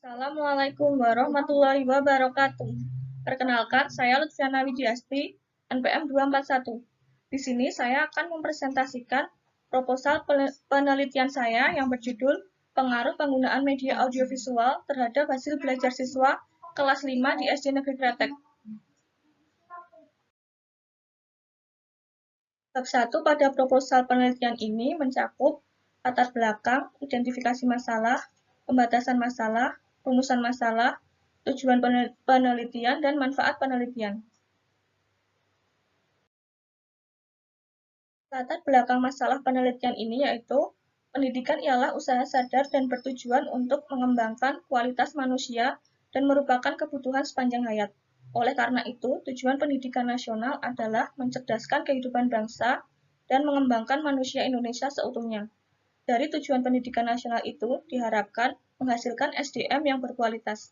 Assalamualaikum warahmatullahi wabarakatuh. Perkenalkan, saya Lutfiana Widiasti, NPM 241. Di sini saya akan mempresentasikan proposal penelitian saya yang berjudul Pengaruh Penggunaan Media Audiovisual terhadap Hasil Belajar Siswa kelas 5 di SD Negeri Kretek. Bab 1 pada proposal penelitian ini mencakup latar belakang, identifikasi masalah, pembatasan masalah, rumusan masalah, tujuan penelitian, dan manfaat penelitian. Latar belakang masalah penelitian ini yaitu, pendidikan ialah usaha sadar dan bertujuan untuk mengembangkan kualitas manusia dan merupakan kebutuhan sepanjang hayat. Oleh karena itu, tujuan pendidikan nasional adalah mencerdaskan kehidupan bangsa dan mengembangkan manusia Indonesia seutuhnya. Dari tujuan pendidikan nasional itu diharapkan menghasilkan SDM yang berkualitas.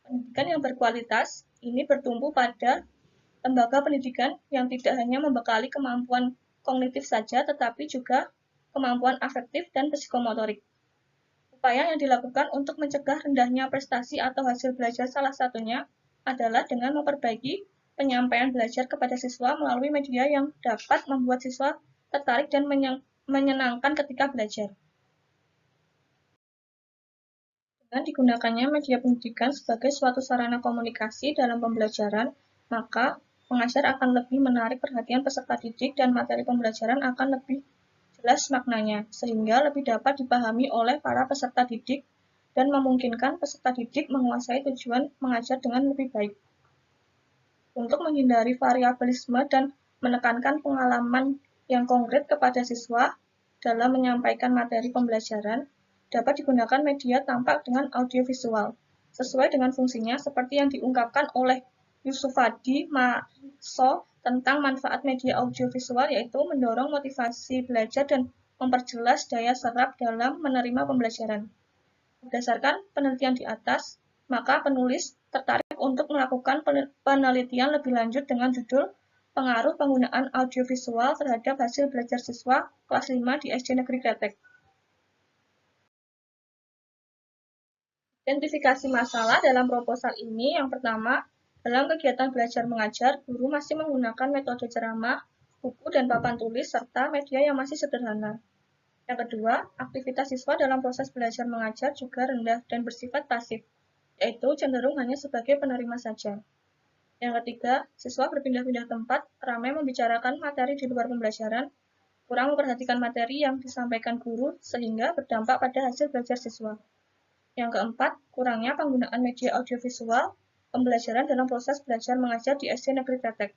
Pendidikan yang berkualitas ini bertumpu pada lembaga pendidikan yang tidak hanya membekali kemampuan kognitif saja, tetapi juga kemampuan afektif dan psikomotorik. Upaya yang dilakukan untuk mencegah rendahnya prestasi atau hasil belajar salah satunya adalah dengan memperbaiki penyampaian belajar kepada siswa melalui media yang dapat membuat siswa tertarik dan menyenangkan ketika belajar. Dengan digunakannya media pendidikan sebagai suatu sarana komunikasi dalam pembelajaran, maka pengajar akan lebih menarik perhatian peserta didik dan materi pembelajaran akan lebih jelas maknanya, sehingga lebih dapat dipahami oleh para peserta didik dan memungkinkan peserta didik menguasai tujuan mengajar dengan lebih baik. Untuk menghindari variabilisme dan menekankan pengalaman yang konkret kepada siswa dalam menyampaikan materi pembelajaran, dapat digunakan media tampak dengan audiovisual, sesuai dengan fungsinya seperti yang diungkapkan oleh Yusufadi Maso tentang manfaat media audiovisual, yaitu mendorong motivasi belajar dan memperjelas daya serap dalam menerima pembelajaran. Berdasarkan penelitian di atas, maka penulis tertarik untuk melakukan penelitian lebih lanjut dengan judul Pengaruh Penggunaan Audiovisual terhadap Hasil Belajar Siswa kelas 5 di SD Negeri Kretek. Identifikasi masalah dalam proposal ini yang pertama, dalam kegiatan belajar mengajar, guru masih menggunakan metode ceramah, buku dan papan tulis, serta media yang masih sederhana. Yang kedua, aktivitas siswa dalam proses belajar mengajar juga rendah dan bersifat pasif, yaitu cenderung hanya sebagai penerima saja. Yang ketiga, siswa berpindah-pindah tempat, ramai membicarakan materi di luar pembelajaran, kurang memperhatikan materi yang disampaikan guru, sehingga berdampak pada hasil belajar siswa. Yang keempat, kurangnya penggunaan media audiovisual pembelajaran dalam proses belajar mengajar di SD Negeri Kretek.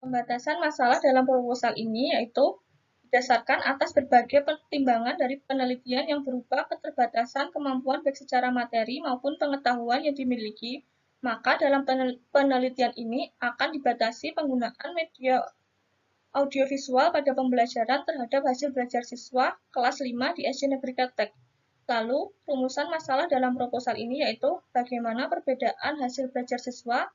Pembatasan masalah dalam proposal ini yaitu berdasarkan atas berbagai pertimbangan dari penelitian yang berupa keterbatasan kemampuan baik secara materi maupun pengetahuan yang dimiliki, maka dalam penelitian ini akan dibatasi penggunaan media audiovisual pada pembelajaran terhadap hasil belajar siswa kelas 5 di SD Negeri Kretek. Lalu, rumusan masalah dalam proposal ini yaitu bagaimana perbedaan hasil belajar siswa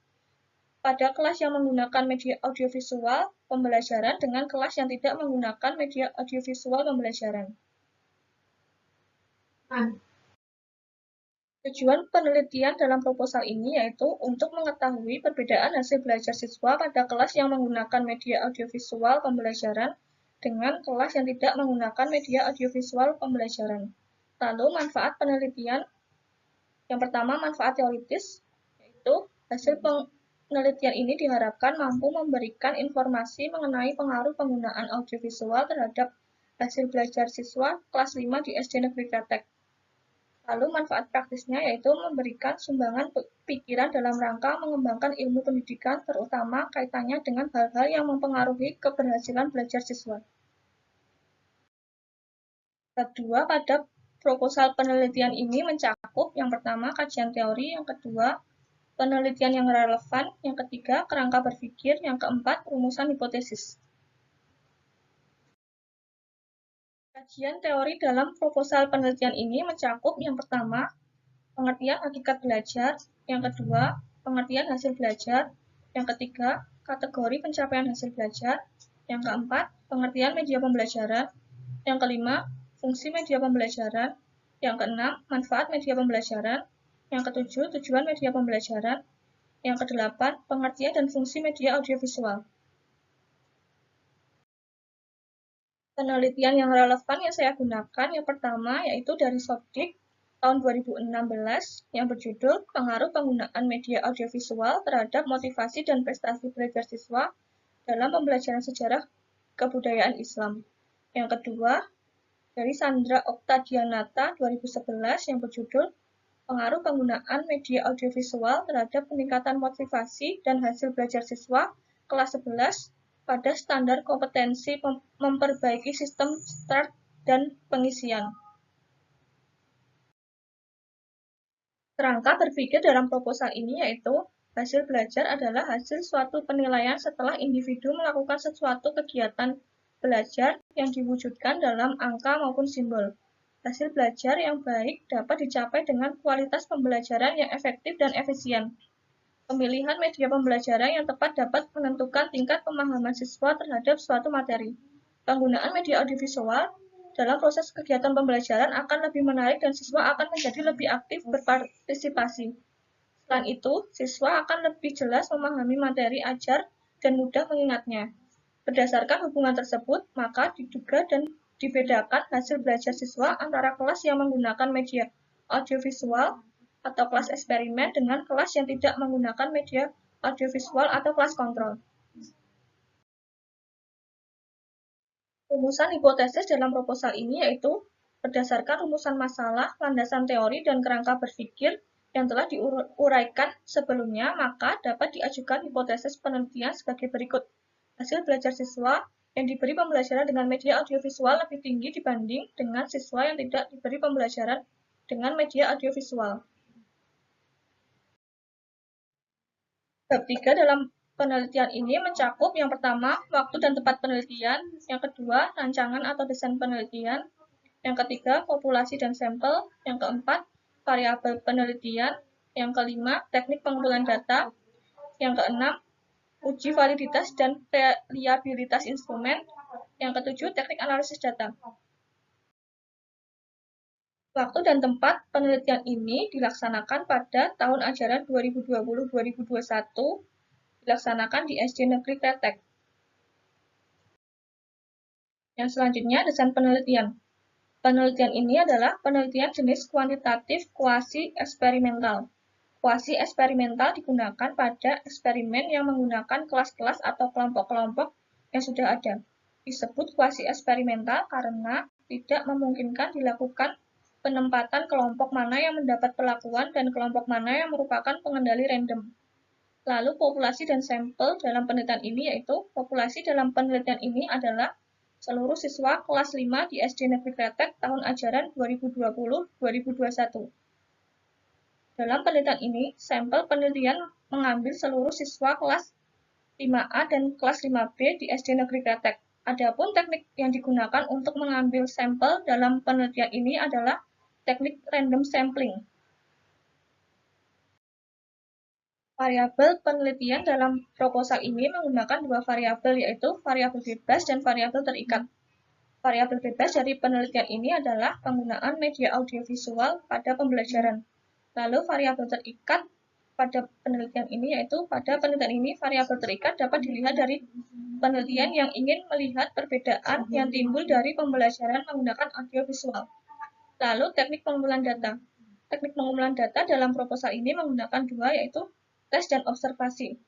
pada kelas yang menggunakan media audiovisual pembelajaran dengan kelas yang tidak menggunakan media audiovisual pembelajaran. Tujuan penelitian dalam proposal ini yaitu untuk mengetahui perbedaan hasil belajar siswa pada kelas yang menggunakan media audiovisual pembelajaran dengan kelas yang tidak menggunakan media audiovisual pembelajaran. Lalu manfaat penelitian, yang pertama manfaat teoritis, yaitu hasil penelitian ini diharapkan mampu memberikan informasi mengenai pengaruh penggunaan audiovisual terhadap hasil belajar siswa kelas 5 di SD Negeri Kretek. Lalu manfaat praktisnya yaitu memberikan sumbangan pikiran dalam rangka mengembangkan ilmu pendidikan, terutama kaitannya dengan hal-hal yang mempengaruhi keberhasilan belajar siswa. Bab 2 pada proposal penelitian ini mencakup yang pertama kajian teori, yang kedua penelitian yang relevan, yang ketiga kerangka berpikir, yang keempat rumusan hipotesis. Kajian teori dalam proposal penelitian ini mencakup yang pertama, pengertian hakikat belajar, yang kedua, pengertian hasil belajar, yang ketiga, kategori pencapaian hasil belajar, yang keempat, pengertian media pembelajaran, yang kelima, fungsi media pembelajaran, Yang keenam, manfaat media pembelajaran. Yang ketujuh, tujuan media pembelajaran. Yang kedelapan, pengertian dan fungsi media audiovisual. Penelitian yang relevan yang saya gunakan yang pertama yaitu dari Sopdik tahun 2016 yang berjudul Pengaruh Penggunaan Media Audiovisual Terhadap Motivasi dan Prestasi Belajar Siswa dalam Pembelajaran Sejarah Kebudayaan Islam. Yang kedua, dari Sandra Oktadianata 2011 yang berjudul Pengaruh Penggunaan Media Audiovisual Terhadap Peningkatan Motivasi dan Hasil Belajar Siswa kelas 11 pada standar kompetensi memperbaiki sistem start dan pengisian. Kerangka berpikir dalam proposal ini yaitu hasil belajar adalah hasil suatu penilaian setelah individu melakukan sesuatu kegiatan belajar yang diwujudkan dalam angka maupun simbol. Hasil belajar yang baik dapat dicapai dengan kualitas pembelajaran yang efektif dan efisien. Pemilihan media pembelajaran yang tepat dapat menentukan tingkat pemahaman siswa terhadap suatu materi. Penggunaan media audiovisual dalam proses kegiatan pembelajaran akan lebih menarik dan siswa akan menjadi lebih aktif berpartisipasi. Selain itu, siswa akan lebih jelas memahami materi ajar dan mudah mengingatnya. Berdasarkan hubungan tersebut, maka diduga dan dibedakan hasil belajar siswa antara kelas yang menggunakan media audiovisual atau kelas eksperimen dengan kelas yang tidak menggunakan media audiovisual atau kelas kontrol. Rumusan hipotesis dalam proposal ini yaitu berdasarkan rumusan masalah, landasan teori, dan kerangka berpikir yang telah diuraikan sebelumnya, maka dapat diajukan hipotesis penelitian sebagai berikut. Hasil belajar siswa yang diberi pembelajaran dengan media audiovisual lebih tinggi dibanding dengan siswa yang tidak diberi pembelajaran dengan media audiovisual. Bab 3 dalam penelitian ini mencakup yang pertama, waktu dan tempat penelitian, yang kedua, rancangan atau desain penelitian, yang ketiga, populasi dan sampel, yang keempat, variabel penelitian, yang kelima, teknik pengumpulan data, yang keenam, uji validitas dan reliabilitas instrumen, yang ketujuh, teknik analisis data. Waktu dan tempat penelitian ini dilaksanakan pada tahun ajaran 2020-2021, dilaksanakan di SD Negeri Kretek. Yang selanjutnya, desain penelitian. Penelitian ini adalah penelitian jenis kuantitatif kuasi-eksperimental. Kuasi-eksperimental digunakan pada eksperimen yang menggunakan kelas-kelas atau kelompok-kelompok yang sudah ada. Disebut kuasi-eksperimental karena tidak memungkinkan dilakukan penempatan kelompok mana yang mendapat perlakuan dan kelompok mana yang merupakan pengendali random. Lalu populasi dan sampel dalam penelitian ini yaitu populasi dalam penelitian ini adalah seluruh siswa kelas 5 di SD Negeri Kretek tahun ajaran 2020-2021. Dalam penelitian ini, sampel penelitian mengambil seluruh siswa kelas 5A dan kelas 5B di SD Negeri Kretek. Adapun teknik yang digunakan untuk mengambil sampel dalam penelitian ini adalah teknik random sampling. Variabel penelitian dalam proposal ini menggunakan dua variabel yaitu variabel bebas dan variabel terikat. Variabel bebas dari penelitian ini adalah penggunaan media audiovisual pada pembelajaran. Lalu variabel terikat pada penelitian ini yaitu pada penelitian ini variabel terikat dapat dilihat dari penelitian yang ingin melihat perbedaan yang timbul dari pembelajaran menggunakan audiovisual. Lalu teknik pengumpulan data. Teknik pengumpulan data dalam proposal ini menggunakan dua yaitu tes dan observasi.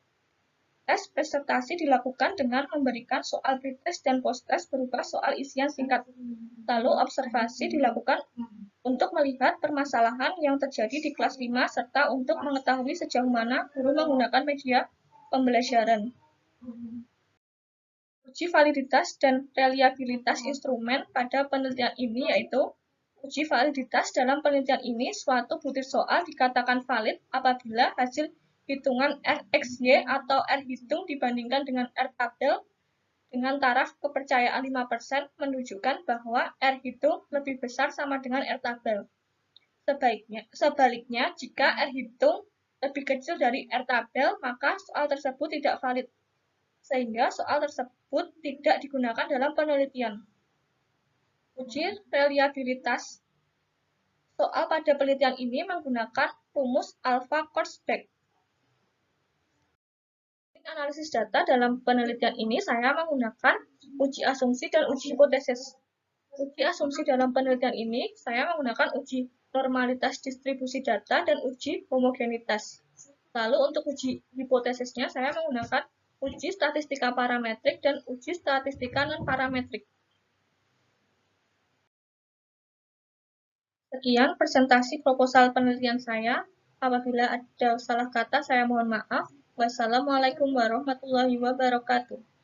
Tes presentasi dilakukan dengan memberikan soal pretest dan post-test berupa soal isian singkat. Lalu observasi dilakukan untuk melihat permasalahan yang terjadi di kelas 5 serta untuk mengetahui sejauh mana guru menggunakan media pembelajaran. Uji validitas dan reliabilitas instrumen pada penelitian ini yaitu uji validitas dalam penelitian ini suatu butir soal dikatakan valid apabila hasil hitungan RxY atau R hitung dibandingkan dengan R tabel dengan taraf kepercayaan 5% menunjukkan bahwa R hitung lebih besar sama dengan R tabel. Sebaliknya, jika R hitung lebih kecil dari R tabel, maka soal tersebut tidak valid, sehingga soal tersebut tidak digunakan dalam penelitian. Uji reliabilitas Soal pada penelitian ini menggunakan rumus Alpha-Korsbach. Analisis data dalam penelitian ini saya menggunakan uji asumsi dan uji hipotesis. Uji asumsi dalam penelitian ini saya menggunakan uji normalitas distribusi data dan uji homogenitas. Lalu untuk uji hipotesisnya saya menggunakan uji statistika parametrik dan uji statistika non-parametrik. Sekian presentasi proposal penelitian saya. Apabila ada salah kata, saya mohon maaf. Wassalamualaikum warahmatullahi wabarakatuh.